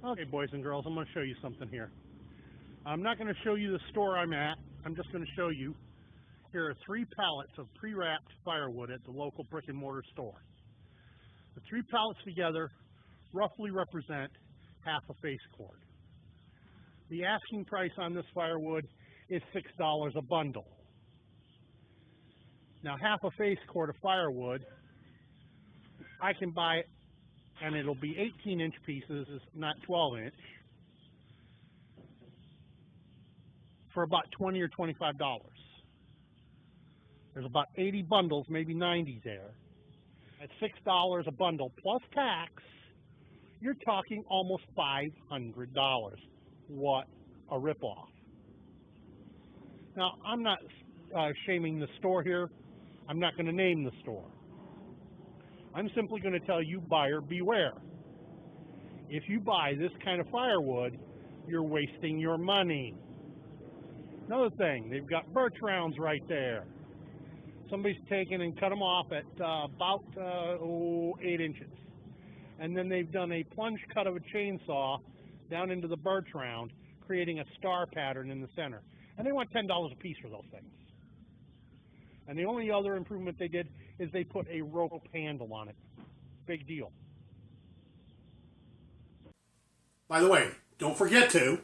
Okay, boys and girls, I'm going to show you something here. I'm not going to show you the store I'm at. I'm just going to show you, here are 3 pallets of pre-wrapped firewood at the local brick and mortar store. The 3 pallets together roughly represent half a face cord. The asking price on this firewood is $6 a bundle. Now, half a face cord of firewood, I can buy it, and it'll be 18-inch pieces, not 12-inch, for about $20 or $25. There's about 80 bundles, maybe 90 there. At $6 a bundle plus tax, you're talking almost $500. What a ripoff. Now, I'm not shaming the store here. I'm not going to name the store. I'm simply going to tell you, buyer beware. If you buy this kind of firewood, you're wasting your money. Another thing, they've got birch rounds right there. Somebody's taken and cut them off at about 8 inches. And then they've done a plunge cut of a chainsaw down into the birch round, creating a star pattern in the center. And they want $10 a piece for those things. And the only other improvement they did is they put a rope handle on it. Big deal. By the way, don't forget to